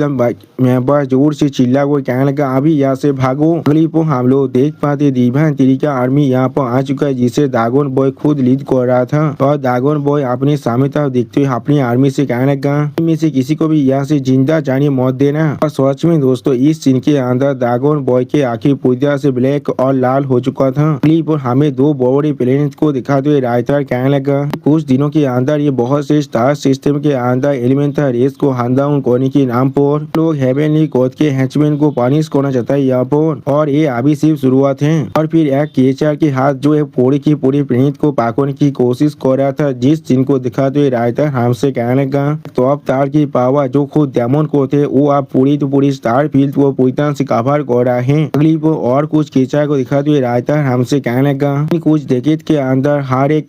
मेंबर जोर से चिल्ला को कहने लगा अभी यहाँ से भागो। अगली पर हम लोग देख पाते दीवान तेरी का आर्मी यहाँ पर आ चुका है जिसे ड्रैगन बॉय खुद लीड कर रहा था और ड्रैगन बॉय अपने सामने तरफ देखते हुए अपनी आर्मी से कहने लगा इनमें से किसी को भी यहाँ से जिंदा जाने मौत देना। और सच में दोस्तों इस सीन के अंदर ड्रैगन बॉय के आंखें पूरी तरह से ब्लैक और लाल हो चुका था। अगली पर हमें दो बड़े प्लेनेट को दिखाते हुए रायता कहने लगा कुछ दिनों के अंदर ये बहुत से स्टार सिस्टम के अंदर एलिमेंटल रेस को हैंड डाउन करने के नाम पर लोग हेवनली कोड के हैचमैन को पनिश करना चाहता है यहाँ पर, और ये अभी सिर्फ शुरुआत है। और फिर एक केचर के हाथ जो है पूरी की पूरी प्रणीत को पाकोने की कोशिश कर रहा था, जिस चीन को दिखाते हुए रायता हमसे कहने लगा तो अब तार की पावर जो खुद डेमन को थे वो आप पूरी स्टार फील्ड को पूरी तरह से कवर कर रहा है। अगली वो और कुछ केचर को दिखाते हुए रायता हमसे कहने लगा कुछ डेकेड के अंदर हर एक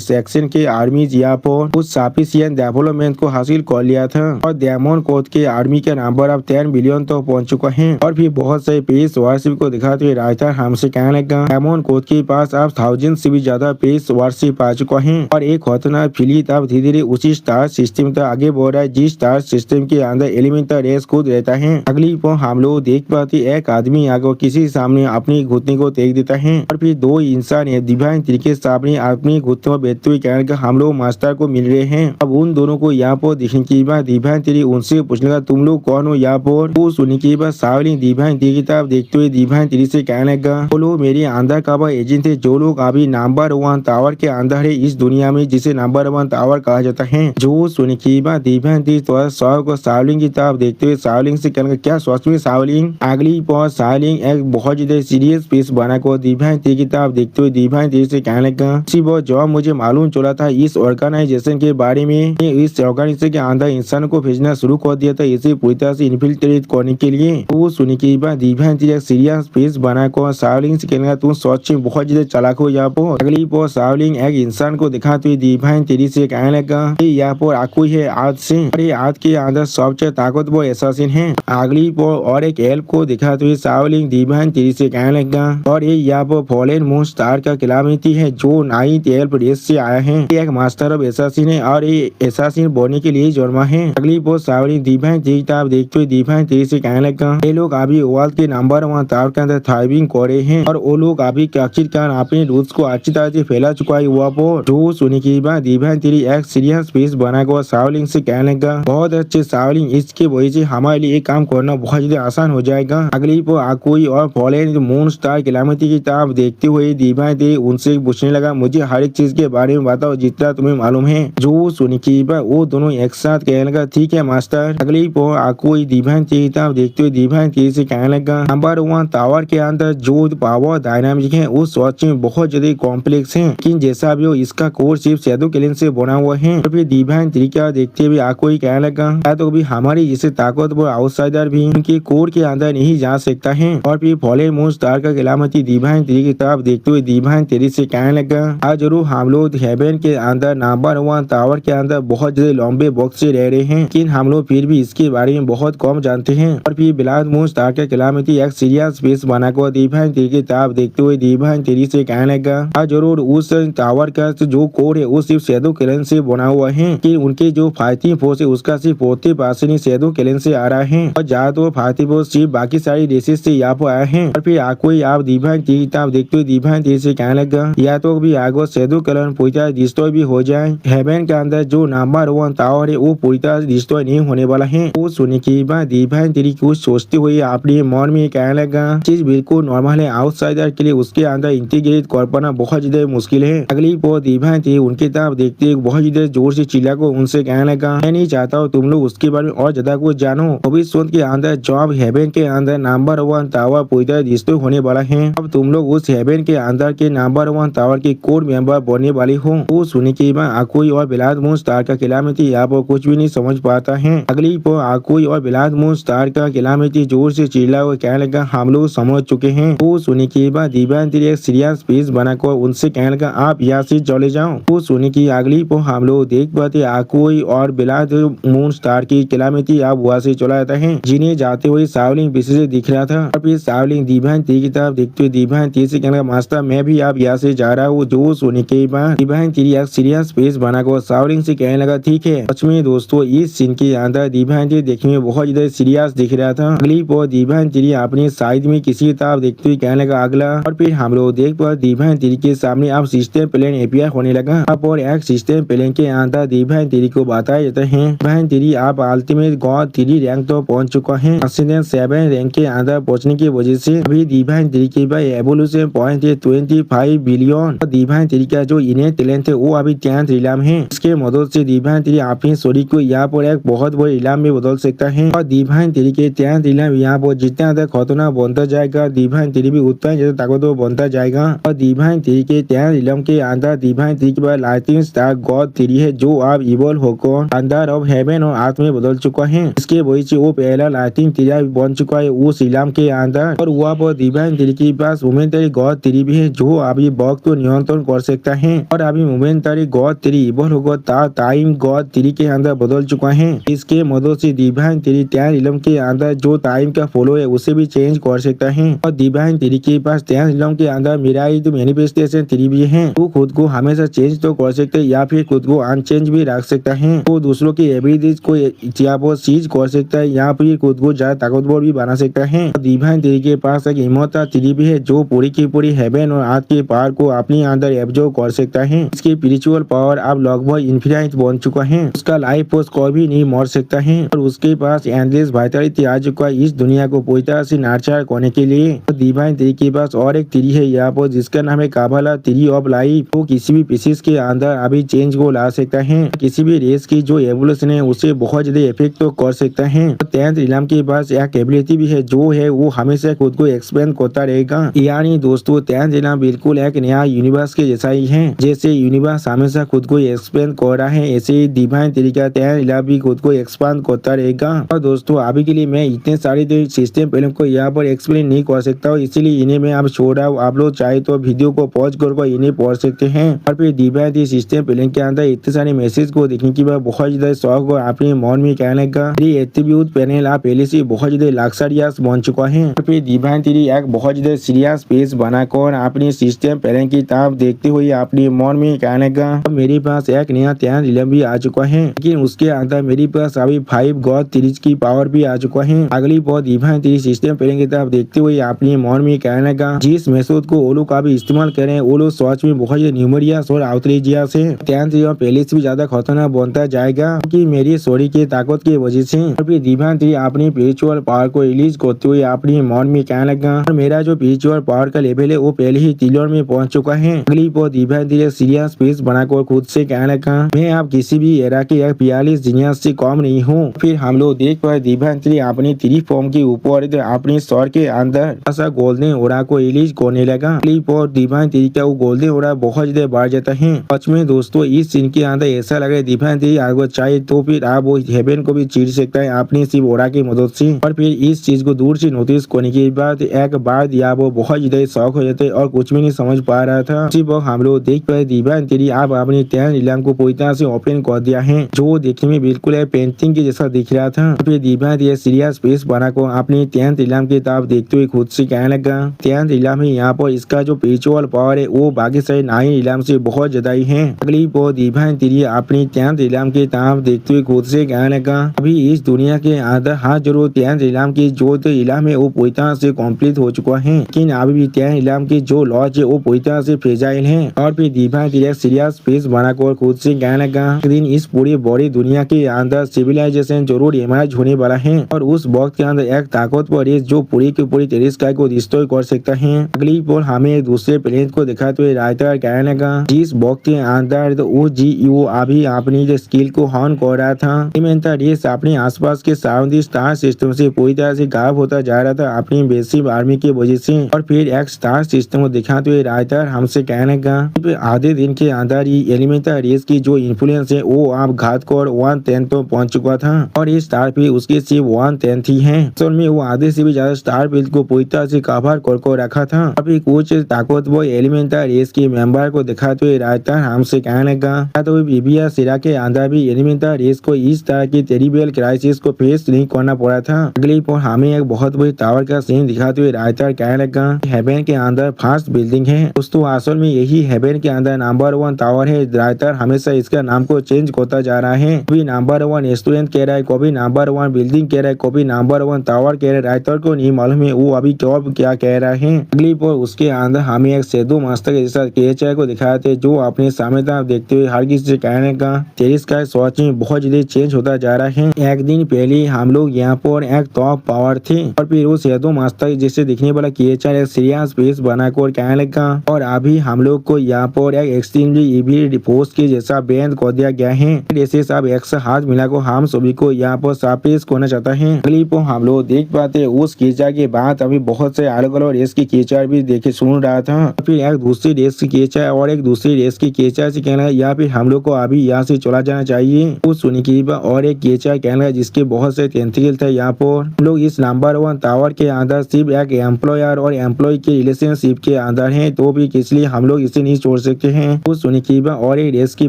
सेक्शन के आर्मीज यहाँ पर कुछ सफिशिएंट डेवलपमेंट को हासिल कर लिया था और डेमन कोड के आर्मी का नंबर अब 10 बिलियन तो पहुंच चुका है। और फिर बहुत से पेस वारशिप को दिखाते हुए रायता हमसे कहने लगा डेमन कोड के पास अब 1000 से भी ज्यादा पेस वारशिप आ चुका है और एक खतरनाक फिलीत अब धीरे धीरे उसी स्टार सिस्टम तक आगे बढ़ रहा है जिस स्टार सिस्टम के अंदर एलिमेंटल रेस खुद रहता है। अगली पर हम लोग देख पाते एक आदमी आगे किसी सामने अपनी घुटने को तेज देता है और फिर दो इंसान डिवाइन तरीके सामने अपनी घुटने में बैठते हुए कहने का हम लोग मास्टर को मिल रहे हैं। अब उन दोनों को यहाँ पर दिखने के बाद डिवाइन तेरी उनसे पूछने का तुम लोग कौन हो यहाँ पर। वो सुनने के बाद सावली डिवाइन तेरी किताब देखते हुए डिवाइन तेरी से कहने लगा वो लोग मेरे अंदर कवर एजेंट थे जो लोग अभी नंबर 1 टावर के अंदर है इस दुनिया में जिसे नंबर 1 टावर कहा जाता है। जो सुनने के बाद डिवाइन तेरी तो सौ को सावलिंग की किताब देखते हुए सावलिंग से कहने क्या सच में सावलिंग। अगली पर सावलिंग एक बहुत ज्यादा सीरियस पीस बना को डिवाइन तेरी किताब देखते हुए डिवाइन तेरी से कहने लगा जो मुझे मालूम चला था इस ऑर्गेनाइजेशन के बारे में, इस ऑर्गेनाइजेशन के अंदर इंसान को भेजना शुरू कर दिया था इसे पूरी तरह से इन्फिल्ट्रेट करने के लिए। वो सुनने के बाद डिवाइन तेरी सीरियस पीस बना को सावलिंग से कहने तुम सच में बहुत ज्यादा चालाक हो यहाँ पर। अगली पर सावलिंग एक इंसान को दिखाते हुए डिवाइन तेरी से कहने लगा यहाँ पर आकू है आज से और ये आज के अंदर सबसे ताकतवर एसासिन है। अगली पर और एक एल्फ को दिखाते हुए सावलिंग डिवाइन तेरी से कहने लगा और ये यहाँ पर फॉलन मून स्टार का किलामिती है जो नाइट एल्फ रेस से आया है। ये एक मास्टर ऑफ एसासिन है और ये एसासिन बनने के लिए जन्मा है। अगली पर सावलिंग डिवाइन तेरी किताब देखते हुए डिवाइन तेरी से कहने लगा ये लोग अभी वर्ल्ड के नंबर 1 टावर के अंदर थ्राइविंग कर रहे हैं और वो लोग अभी आखिरकार अपने रूट्स को अच्छी तरह से फैला चुका है हुआ पर। जो सुनने के बाद डिवाइन तेरी एक सीरियस पीस बनाकर सावलिंग से कहने लगा बहुत अच्छे सावलिंग इसके वजह से हमारे लिए काम करना बहुत ज्यादा आसान हो जाएगा। अगली पर आकोई और फॉलन मून स्टार किलामिती की किताब देखते हुए डिवाइन तेरी उनसे पूछने लगा मुझे हर एक चीज के बारे में बताओ जितना तुम्हें मालूम है। जो सुनने के बाद वो दोनों एक साथ कहने लगा ठीक है मास्टर। अगली पर आकोई डिवाइन तेरी किताब देखते हुए डिवाइन तेरी से कहने लगा नंबर 1 टावर के अंदर जो पावर डायनामिक है वो सच में बहुत ज्यादा कॉम्प्लेक्स है लेकिन जैसा भी हो इसका कोर सिर्फ शैडो क्लेन से बना हुआ है। और फिर डिवाइन तरीका देखते हुए आकोई कहने लगा या तो भी हमारी जैसे ताकतवर आउटसाइडर भी उनके कोर के अंदर नहीं जा सकता है। और फिर फॉलन मून स्टार का किलामती डिवाइन तेरी किताब देखते हुए डिवाइन तेरी से कहने लगा आज जरूर हम लोग हेवन के अंदर नंबर 1 टावर के अंदर बहुत ज्यादा लंबे बॉक्स से रह रहे हैं लेकिन हम लोग फिर भी इसके बारे में बहुत कम जानते हैं। और फिर ब्लड मून स्टार का किलामती एक सीरियस पीस बनाकर डिवाइन तेरी किताब देखते हुए डिवाइन तेरी से कहने लगा आज जरूर उस टावर का जो कोर है वो सिर्फ शैडो क्लेन से बना हुआ है कि उनके जो फाइटिंग फोर्स है उसका सिर्फ 40% शैडो क्लेन से आ रहा है और ज्यादा फाइटिंग फोर्स सिर्फ बाकी सारी रेसेस से यहाँ पर आए हैं। और फिर कोई आप डिवाइन तेरी किताब देखते हुए डिवाइन तेरी से कहने लगा या तो भी आगे शैडो क्लेन पूरी तरह डिस्ट्रॉय भी हो जाए हेवन के अंदर जो नंबर 1 टावर है वो पूरी तरह डिस्ट्रॉय नहीं होने वाला है। वो सुनने के बाद डिवाइन तेरी कुछ सोचते हुए अपने मन में कहने लगा चीज बिल्कुल नॉर्मल है आउटसाइडर के लिए उसके अंदर इंटीग्रेट कर पाना बहुत ज्यादा मुश्किल है। अगली पर डिवाइन तेरी उनकी तरफ देखते हुए बहुत ज्यादा जोर से चिल्ला को उनसे कहने लगा मैं नहीं चाहता हूँ तुम लोग उसके बारे में और ज्यादा कुछ जानो। भविष्य के अंदर जॉब हेवन के अंदर नंबर 1 टावर पूरी तरह डिस्ट्रॉय होने वाला है। अब तुम लोग उस हेवन के अंदर के नंबर 1 टावर के कोर मेंबर बनने वाले हो। वो सुनने के बाद आकोई और ब्लड मून स्टार का किलामिती यहाँ पर कुछ भी नहीं समझ पाता है। अगली पर आकोई और ब्लड मून स्टार का किलामिती जोर से चिल्ला हुआ कहने लगा हम लोग समझ चुके हैं। वो सुनने के बाद डिवाइन तेरी एक सीरियस पीस बनाकर उनसे कहने लगा आप यहाँ से चले जाओ। वो सुनने की अगली पर हम लोग देख पाते आकोई और ब्लड मून स्टार की किलामिती आप वहाँ से चला जाता है जिन्हें जाते हुए सावलिंग पीछे से दिख रहा था। और फिर सावलिंग डिवाइन तेरी की तरफ देखते हुए डिवाइन तेरी से कहने लगा मास्टर मैं भी आप यहाँ से जा रहा हूँ। जो सुनने के बाद डिवाइन तेरी एक सीरियस पीस बनाकर सावलिंग से कहने लगा ठीक है। सच में दोस्तों इस सीन के अंदर डिवाइन तेरी देखने में बहुत ज्यादा सीरियस दिख रहा था। अगली पर डिवाइन तेरी अपनी साइड में किसी तरफ देखते हुए कहने लगा अगला। और फिर हम लोग देख पर डिवाइन तेरी के सामने अब सिस्टम प्लेन एपीआई होने लगा। अब और एक सिस्टम प्लेन के अंदर डिवाइन तेरी को बताया जाता है डिवाइन तेरी आप अल्टीमेट गॉड 3 रैंक तो पहुंच चुका है। 7 रैंक के अंदर पहुंचने की वजह से अभी डिवाइन तेरी के एवोल्यूशन पॉइंट है 25 बिलियन। डिवाइन तेरी का जो इन्हें टैलेंट है वो अभी 10th इलाम है। इसके मदद से दिव्यांग तेरी अपनी स्टोरी को यहाँ पर एक बहुत बड़े इलाम में बदल सकता है और दिव्यांग तेरी के 10th इलाम यहाँ पर जितना ज्यादा खतरनाक बनता जाएगा दिव्यांग तेरी भी उतना ही ज्यादा ताकतवर बनता जाएगा। और दिव्यांग तेरी के 10th इलाम के अंदर दिव्यांग तेरी के बाद लाइटिंग स्टार गॉड तेरी है जो अब इवॉल्व होकर अंदर ऑफ हेवन और आर्थ में बदल चुका है। इसके वजह से वो पहला लाइटिंग तेरा बन चुका है उस इलाम के अंदर और वहाँ पर दिव्यांग तेरी के पास मोमेंटरी गॉड तेरी भी है जो अभी वक्त को नियंत्रण कर सकता है और अभी मोमेंटरी गॉड तेरी इवॉल्व होकर टाइम गॉड तेरी के अंदर बदल चुका है। इसके मदद से दिव्यांग तेरी 10th इलम के अंदर जो टाइम का फॉलो है उसे भी चेंज कर सकता है और दिव्यांग तेरी के पास 10th इलम के अंदर मेरा ही तो मैनिफेस्टेशन तेरी भी है। तो खुद को हमेशा चेंज तो कर सकते है या फिर खुद को अनचेंज भी रख सकता है। तो दूसरों की एबिलिटीज को या वो सीज कर सकता है या फिर खुद को ज्यादा ताकतवर भी बना सकता है। दिव्यांग तेरी के पास एक इमोर्टल तेरी भी है जो पूरी की पूरी हेवन और आर्थ के पावर को अपने अंदर एब्जॉर्ब कर सकता है। इसकी स्पिरिचुअल पावर अब लगभग इन्फिनाइट बन चुका है। उसका लाइफ फोर्स कोई भी नहीं मर सकता है और उसके पास एंडलेस वाइटलिटी आ चुका है इस दुनिया को पूरी तरह से नर्चर करने के लिए। तो दिव्यांग तेरी के पास और एक तेरी है यहाँ पर जिसका नाम है काबला तेरी ऑफ लाइफ। वो किसी भी पीसेस के अंदर अभी चेंज को ला सकता है। किसी भी रेस की जो एवोल्यूशन है उसे बहुत ज्यादा इफेक्ट तो कर सकता है। 10th इलम के पास एक एबिलिटी भी है जो है वो हमेशा खुद को एक्सपेंड करता रहेगा। यानी दोस्तों 10th इलम बिल्कुल एक नया यूनिवर्स के जैसा ही है। जैसे यूनिवर्स हमेशा खुद को एक्सपेंड कर रहा है ऐसे ही दिव्यांग तेरी का 10th इलम भी खुद को एक्सपांड करता रहेगा। और दोस्तों अभी के लिए मैं इतने सारे सिस्टम पहले को यहाँ पर एक्सप्लेन नहीं कर सकता हूँ इसीलिए इन्हें मैं अब छोड़ रहा हूँ। आप लोग चाहे तो वीडियो को पॉज कर इन्हें पढ़ सकते हैं। और फिर दिव्यांग सिस्टम पहले के अंदर इतने सारे मैसेज को देखने के बाद बहुत ज्यादा शौक और अपने मन में कहने का एट्रीब्यूट पैनल आप पहले से बहुत ज्यादा लग्जरियस बन चुका है। और फिर दिव्यांग तेरी एक बहुत ज्यादा सीरियस पेज बनाकर अपने सिस्टम पहले की तरफ देखते हुए अपने मन में कहने का मेरे पास एक नया 10th इलम भी आ चुका है लेकिन उसके अंदर मेरे पास अभी 5 गॉड तेरीज की पावर भी आ चुका है। अगली बार दिव्यांग तेरी सिस्टम पहले की तरफ देखते हुए अपने मन में कहने का जिस मेथड को वो लोग अभी इस्तेमाल करें वो लोग सच में बहुत ज्यादा न्यूमेरियस और आउटरेजियस है। 10th इलम पहले से भी ज्यादा खतरनाक बनता जाएगा क्योंकि मेरी स्टोरी की ताकत की वजह से। और फिर दिव्यांग तेरी अपनी स्पिरिचुअल पावर को रिलीज करते हुए अपने मन में कहने लगा मेरा जो स्पिरिचुअल पावर का लेवल है वो पहले ही तिलोर में पहुंच चुका है। अगली बार दिव्यांग तेरी सीरियस स्पेस बनाकर खुद से कहने लगा मैं अब किसी भी एरा के 42 जीनियस से कम नहीं हूँ। फिर हम लोग देख पाए दिव्यांग तेरी अपनी 3 फॉर्म के ऊपर अपने सर के अंदर ऐसा गोल्डन ओरा को रिलीज करने लगा। अगली बार दिव्यांग तेरी का वो गोल्डन ओरा बहुत ज्यादा बढ़ जाता है। सच में दोस्तों इस सीन के अंदर ऐसा लगा दिव्यांग तेरी अगर चाहे तो फिर आप वो हेवन को भी चीर सकता है अपनी सिर्फ ओरा की मदद से। और फिर इस चीज को दूर से नोटिस करने के बाद एक बार दिया वो बहुत ज्यादा शौक हो जाते और कुछ भी नहीं समझ पा रहा था। उसी वक्त हम लोग देख पाए दिव्यांग तेरी आप अपनी 10th इलम को पूरी तरह से ओपन कर दिया है जो देखने में बिल्कुल पेंटिंग के जैसा दिख रहा था। फिर दिव्यांग तेरी सीरियस स्पेस बनाकर अपनी 10th इलम की तरफ देखते हुए खुद से कहने लगा 10th इलम है यहाँ पर इसका जो स्पिरिचुअल पावर है वो बाकी सारे 9 इलम से बहुत ज्यादा ही है। अगली बार दिव्यांग तेरी अपनी 10th इलम की तरफ देखते हुए खुद से कहने लगा अभी इस दुनिया के अंदर हाँ जरूर 10th इलम की जो तो इलम है वो पूरी तरह से कंप्लीट हो चुका है लेकिन अभी भी 10th इलम की जो लॉज है वो पूरी तरह से फ्रेजाइल है। और फिर दिव्यांग तेरी सीरियस स्पेस बनाकर खुद से कहने लगा एक दिन इस पूरी बड़ी दुनिया के अंदर सिविलाइजेशन जरूर इमर्ज होने वाला है और उस वक्त के अंदर एक ताकतवर रेस जो पूरी की पूरी टेरिस्काई को डिस्ट्रॉय कर सकता है। अगली बार हमें एक दूसरे प्लेनेट को दिखाते हुए राइटर कहने लगा जिस वक्त के अंदर वो GU अभी अपनी जो स्किल को हॉर्न कर रहा था रेस अपने आसपास के सराउंडिंग स्टार सिस्टम से पूरी तरह से गायब होता जा रहा था अपनी बेसिक आर्मी की वजह से। और फिर एक स्टार सिस्टम को दिखाते हुए राइटर हमसे कहने का आधे दिन के अंदर ही एलिमेंटल रेस की जो इन्फ्लुएंस है वो आप घात कर 1/10 तो पहुंच चुका था और ये स्टार फील्ड उसकी सिर्फ 1/10 ही है। असल में वो आधे से भी ज्यादा स्टार फील्ड को पूरी तरह से कवर कर रखा था। अभी कुछ ताकतवर एलिमेंटल रेस के मेंबर को दिखाते हुए राइटर हमसे कहने का तो बीबिया सिरा के अंदर भी एलिमेंटल रेस को इस तरह की टेरिबल क्राइसिस को फेस नहीं करना पड़ा था। अगली पर हमें एक बहुत बड़ी टावर का सीन दिखाते हुए राइटर कहने लगा हेवन के अंदर फर्स्ट बिल्डिंग है दोस्तों असल में यही हेवन के अंदर नंबर 1 टावर है। राइटर हमेशा इसका नाम को चेंज करता जा रहा है कभी नंबर 1 रेस्टोरेंट कह रहा है कभी नंबर 1 बिल्डिंग कह रहा है कभी नंबर 1 टावर कह रहा है। राइटर को नहीं मालूम है वो अभी कब क्या कह रहा है। अगली पर उसके अंदर हमें एक सेदो मास्टर के जैसा केचर को दिखाया थे जो अपने सामने तरफ देखते हुए हर किसी से कहने का टेरिस का सोच में बहुत ज्यादा चेंज होता जा रहा है। एक दिन पहले हम लोग यहाँ पर एक टॉप पावर थे और फिर वो सेदो मास्टर जैसे दिखने वाला केचर एक सीरियस स्पेस बनाकर कहने लगा और अभी हम लोग को यहाँ पर एक एक्सट्रीमली इविल फोर्स के जैसा बैंड कर दिया गया है। जैसे सब एक साथ हाथ मिलाकर हम सभी को यहाँ पर सापेश करना चाहता है। अगली पर हम लोग देख पाते हैं उस कीचड़ के बाद अभी बहुत से अलग अलग रेस की कीचड़ भी देखे सुन रहा था। फिर एक दूसरी रेस की कीचड़ और एक दूसरी रेस की कीचड़ से कहना है या फिर हम लोग को अभी यहाँ से चला जाना चाहिए। कुछ सुनी की और एक कीचड़ कहना है जिसके बहुत से टेंटिकल थे। यहाँ पर हम लोग इस नंबर 1 टावर के अंदर सिर्फ एक एम्प्लॉयर और एम्प्लॉय के रिलेशनशिप के अंदर है, तो भी इसलिए हम लोग इसे नहीं छोड़ सकते हैं। कुछ सुनी की और एक रेस की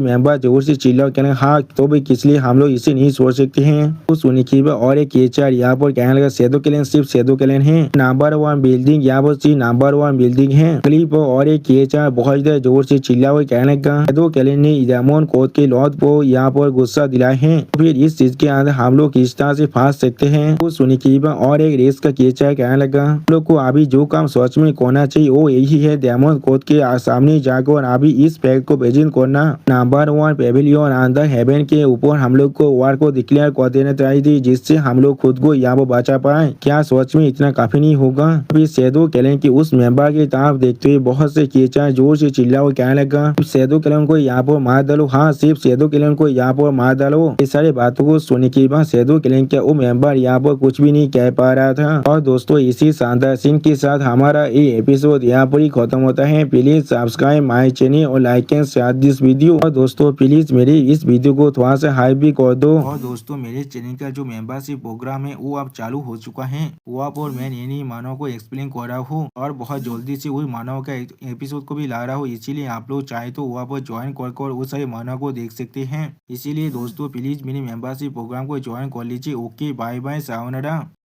मेंबर जोर से चिल्ला कहना हाँ, तो भी इसलिए हम लोग इसे नहीं छोड़ सकते हैं। कुछ सुनी की और एक कीचड़ यहाँ पर कहने लगा शैडो क्लैन सिर्फ शैडो क्लैन है, नंबर 1 बिल्डिंग यहाँ पर सिर्फ नंबर 1 बिल्डिंग है। क्लिप और एक कीचड़ बहुत ज्यादा जोर से चिल्ला हुआ कहने का शैडो क्लैन ने इजामोन कोड के लॉर्ड को यहाँ पर गुस्सा दिलाए हैं, तो फिर इस चीज के अंदर हम लोग किस तरह से फंस सकते हैं। कुछ सुनी की और एक रेस का कीचड़ कहने लगा हम लोग को अभी जो काम सच में करना चाहिए वो यही है, डायमंड कोड के सामने जाकर अभी इस फैक्ट को प्रेजेंट करना। नंबर 1 पेविलियन अंदर हेवन के ऊपर हम लोग को वार को डिक्लेयर कर देना चाहिए, जिससे हम लोग खुद को यहाँ पर बचा पाए। क्या सच में इतना काफी नहीं होगा? अभी शैडो क्लैन के उस मेंबर की तरफ देखते हुए बहुत से कीचड़ जोर से चिल्ला हुआ कहने लगा शैडो क्लैन को यहाँ पर मार डालो, हाँ सिर्फ शैडो क्लैन को यहाँ पर मार डालो। ये सारी बातों को सुनने के बाद शैडो क्लैन का वो मेंबर यहाँ पर कुछ भी नहीं कह पा रहा था। और दोस्तों इसी शानदार सीन के साथ हमारा ये एपिसोड यहाँ पर ही खत्म होता है। प्लीज सब्सक्राइब माय चैनल और like and share this video. और दोस्तों प्लीज मेरी इस वीडियो को थोड़ा सा हाइप भी कर दो। और दोस्तों मेरे चैनल का जो मेंबरशिप प्रोग्राम है वो अब चालू हो चुका है। वो आप और मैं नई मानव को एक्सप्लेन कर रहा हूँ और बहुत जल्दी से वही मानव का एपिसोड को भी ला रहा हूँ, इसीलिए आप लोग चाहे तो वहाँ पर ज्वाइन कर वो सारे मानव को देख सकते हैं। इसीलिए दोस्तों प्लीज मेरी मेंबरशिप प्रोग्राम को ज्वाइन कर लीजिए। Okay bye bye sayonara.